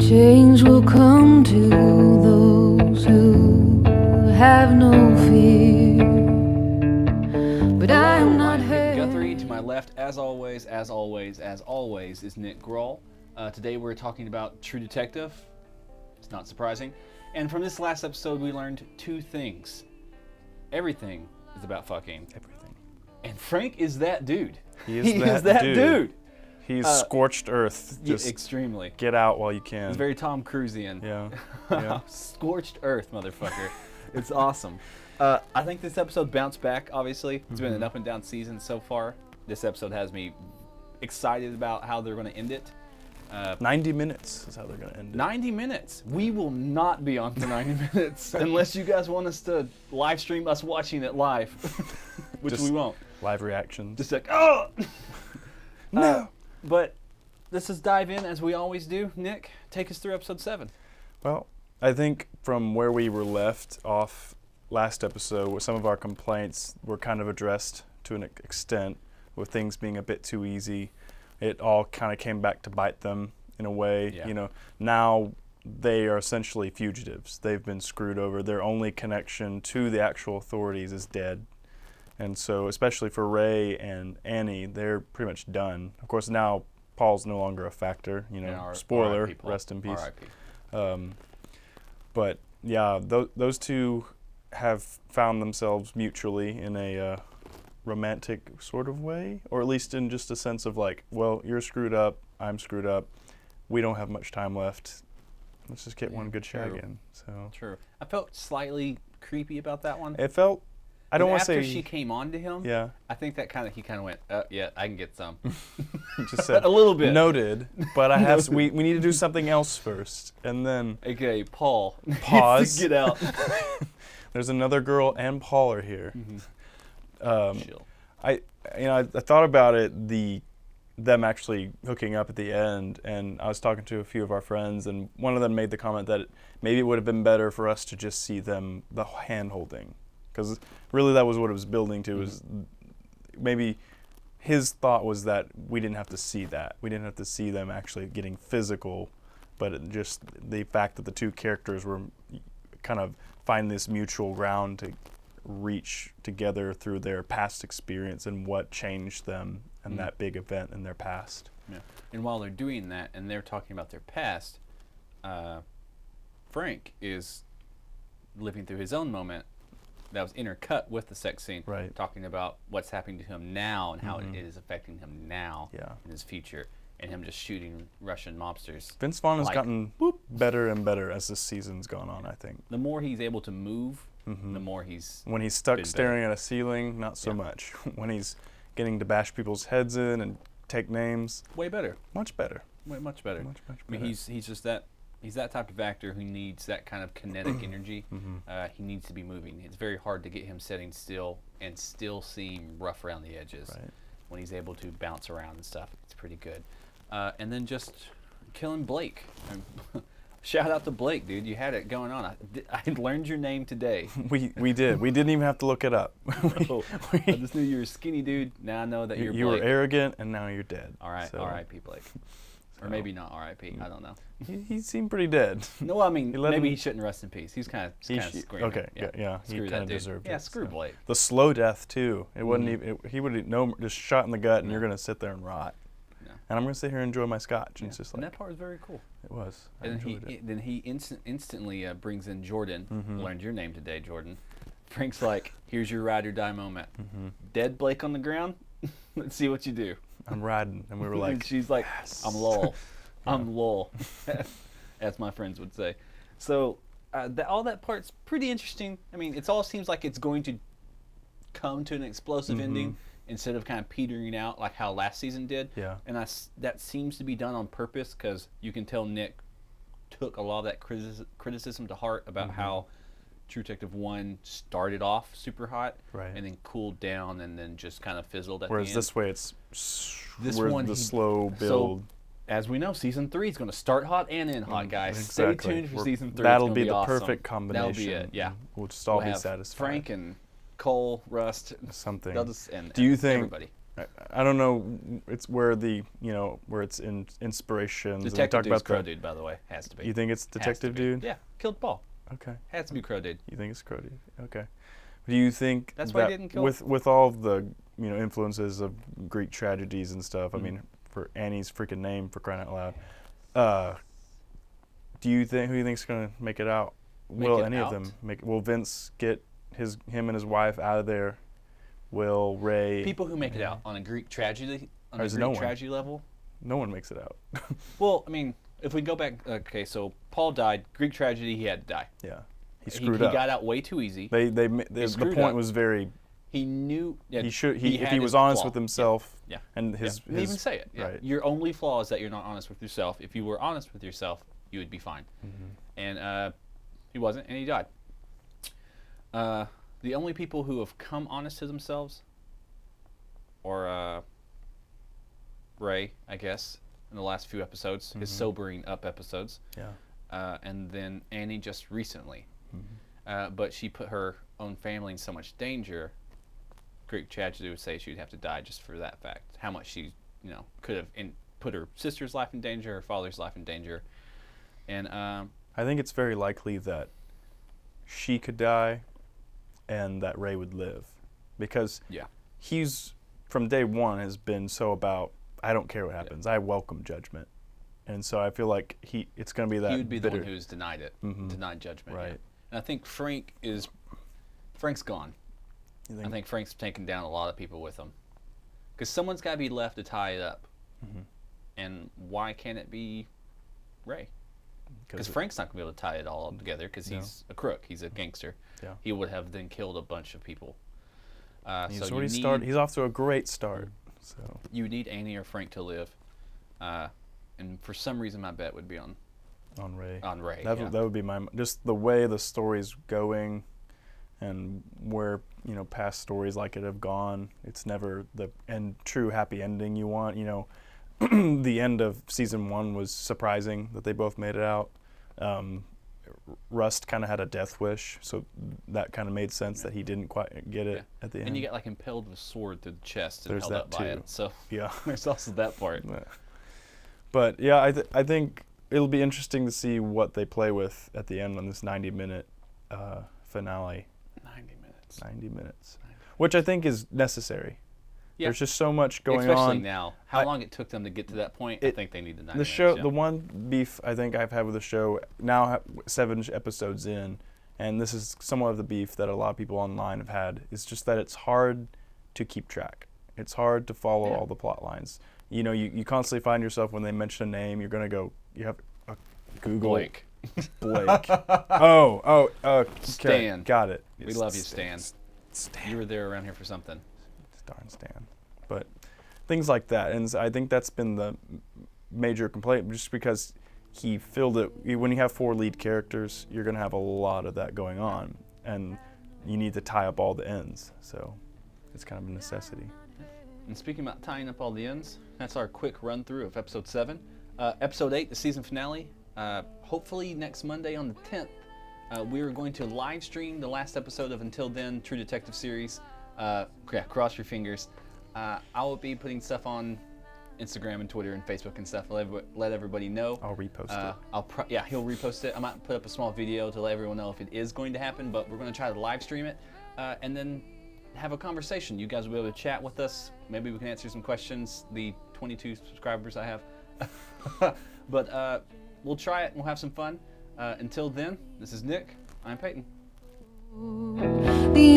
Change will come to those who have no fear. But I am not I'm hurt. Nick Guthrie. To my left, as always, is Nick Grohl. Today we're talking about True Detective. It's not surprising. And from this last episode, we learned two things. Everything is about fucking. Everything. And Frank is that dude. He is that dude. He's scorched earth. Just extremely. get out while you can. He's very Tom Cruisian. Yeah. Scorched earth, motherfucker. It's awesome. I think this episode bounced back, obviously. It's been an up and down season so far. This episode has me excited about how they're going to end it. 90 minutes is how they're going to end it. 90 minutes. We will not be on for 90 minutes unless you guys want us to live stream us watching it live, which Just we won't. Live reactions. Just like, oh! No! But let's just dive in as we always do. Nick, take us through episode 7. Well, I think from where we were left off last episode, where some of our complaints were kind of addressed to an extent, with things being a bit too easy, it all kind of came back to bite them in a way. Yeah. You know, now they are essentially fugitives. They've been screwed over. Their only connection to the actual authorities is dead. And so, especially for Ray and Annie, they're pretty much done. Of course, now Paul's no longer a factor. You know, spoiler, R.I.P. Paul. rest in peace. R.I.P. But yeah, those two have found themselves mutually in a romantic sort of way, or at least in just a sense of like, well, you're screwed up, I'm screwed up, we don't have much time left. Let's just get one good shag in. So True. I felt slightly creepy about that one. it felt. I don't want to say. After she came on to him, Yeah. I think that he kind of went, yeah, I can get some. Just said A little bit. noted, but I have. We need to do something else first, and then AKA Paul. Pause. Get out. there's another girl and Paul are here. Chill. I thought about it, them actually hooking up at the end, and I was talking to a few of our friends, and one of them made the comment that maybe it would have been better for us to just see them, the hand holding, because really that was what it was building to, is maybe his thought was that we didn't have to see that. We didn't have to see them actually getting physical, but just the fact that the two characters were kind of find this mutual ground to reach together through their past experience and what changed them and that big event in their past. Yeah. And while they're doing that and they're talking about their past, Frank is living through his own moment that was intercut with the sex scene, Right. talking about what's happening to him now and how it is affecting him now in his future, and him just shooting Russian mobsters. Vince Vaughn has Like- gotten better and better as this season's gone on, I think. The more he's able to move, the more he's When he's stuck been staring at a ceiling, not so Yeah. much. When he's getting to bash people's heads in and take names, way better. much better. Way much better. Much I mean, better. he's just that. He's that type of actor who needs that kind of kinetic energy. He needs to be moving. It's very hard to get him sitting still and still seem rough around the edges. Right. When he's able to bounce around and stuff, it's pretty good. And then just killing Blake. Shout out to Blake, dude. You had it going on. I learned your name today. We did. We didn't even have to look it up. I just knew you were a skinny dude. Now I know that you're you were Blake. arrogant, and now you're dead. All right, So, R.I.P. Blake. Or maybe not R.I.P. I don't know. He seemed pretty dead. No, I mean, let maybe him- he shouldn't rest in peace. He's kind of screaming. Okay, yeah, he Screw kind that of dude. deserved Yeah, it. screw so. Blake. The slow death too. It wasn't even. He would just shot in the gut, and you're gonna sit there and rot. No. And I'm gonna sit here and enjoy my scotch. And it's just And like that part was very cool. it was. I And enjoyed it. then he instantly brings in Jordan. Learned your name today, Jordan. Frank's like, here's your ride or die moment. Dead Blake on the ground. Let's see what you do. I'm riding, and we were like, And she's like, yes. I'm lol. I'm lol, as my friends would say. So all that part's pretty interesting. I mean, it all seems like it's going to come to an explosive ending instead of kind of petering out like how last season did. Yeah. And that seems to be done on purpose, because you can tell Nick took a lot of that criticism to heart about how True Detective 1 started off super hot, Right. and then cooled down, and then just kind of fizzled at Whereas the end. this way, it's This we're one, the he- slow build. So, as we know, season 3 is going to start hot and end hot, guys. Exactly. Stay tuned for We're- season 3. That'll It's be gonna the awesome. perfect combination. That'll be it. Yeah. We'll just all We'll be have satisfied. Frank and Cole, Rust. Something. They'll just, and Do you think everybody? I don't know. It's where the where it's in inspirations. and we Detective talk dude's about Crow that. Dude, by the way, has to be. You think it's Has to Detective be. Dude? Yeah, killed Paul. Okay. Has to be Crow Dude. You think it's Crow Dude? Okay. Do you think That's why he that didn't kill with all of the influences of Greek tragedies and stuff? Mhm. I mean, for Annie's freaking name, for crying out loud. Do you think who do you think's gonna make it out? Will it any of out? them make? Will Vince get him and his wife out of there? Will Ray? People who make it out on a Greek tragedy, on a There's Greek no one. tragedy level. No one makes it out. Well, I mean, if we go back, okay, so Paul died. Greek tragedy, he had to die. Yeah, he screwed he up. got out way too easy. The screwed point up. was very. He knew. Yeah, He should. he If had he his was honest flaw. with himself. Yeah. And Yeah. his. He even say it. Yeah. Right. Your only flaw is that you're not honest with yourself. If you were honest with yourself, you would be fine. Mm-hmm. And he wasn't, and he died. The only people who have come honest to themselves, or Ray, I guess, in the last few episodes, his sobering up episodes, Yeah. and then Annie just recently. Mm-hmm. But she put her own family in so much danger. Greek tragedy would say she'd have to die just for that fact. How much she, could have put her sister's life in danger, her father's life in danger, and I think it's very likely that she could die, and that Ray would live, because yeah, he's from day one has been so about I don't care what happens. I welcome judgment, and so I feel like it's going to be that. he would be the bitter, one who's denied it, Mhm. denied judgment. Right. Yeah. And I think Frank's gone. You I think Frank's taken down a lot of people with him, because someone's got to be left to tie it up. Mhm. And why can't it be Ray? Because Frank's not going to be able to tie it all up together, because he's a crook. He's a gangster. Yeah. He would have then killed a bunch of people. He's So already started. He's off to a great start. So you need Annie or Frank to live. And for some reason, my bet would be on Ray. Ray. That yeah. would be just the way the story's going, and where past stories like it have gone. It's never the true happy ending you want. The end of season 1 was surprising that they both made it out. Rust kind of had a death wish, so that kind of made sense that he didn't quite get it at the end. And you get like impaled with a sword through the chest and There's held that up by too. it. So Yeah. there's also that part. But yeah, I think it'll be interesting to see what they play with at the end on this 90-minute finale. 90 minutes. 90 minutes, which I think is necessary. Yeah. There's just so much going Especially on. now. How long it took them to get to that point, I think they need the 90 The minutes. show, yeah. the one beef I think I've had with the show now, 7 episodes in, and this is somewhat of the beef that a lot of people online have had, is just that it's hard to keep track. It's hard to follow all the plot lines. You constantly find yourself when they mention a name, you're gonna go, you have a Google Blake. Blake. Okay. Stan. Got it. We love you, Stan. Stan. You were there around here for something. Darn Stan. But things like that, and I think that's been the major complaint, just because he filled it. When you have 4 lead characters, you're going to have a lot of that going on, and you need to tie up all the ends. So it's kind of a necessity. And speaking about tying up all the ends, that's our quick run through of episode 7. Episode 8, the season finale. Hopefully next Monday on the 10th, we are going to live stream the last episode of Until Then True Detective series. Cross your fingers. I will be putting stuff on Instagram and Twitter and Facebook and stuff. Let everybody know. I'll repost it. He'll repost it. I might put up a small video to let everyone know if it is going to happen, but we're going to try to live stream it and then have a conversation. You guys will be able to chat with us. Maybe we can answer some questions, the 22 subscribers I have. But we'll try it and we'll have some fun. Until then, this is Nick. I'm Peyton. The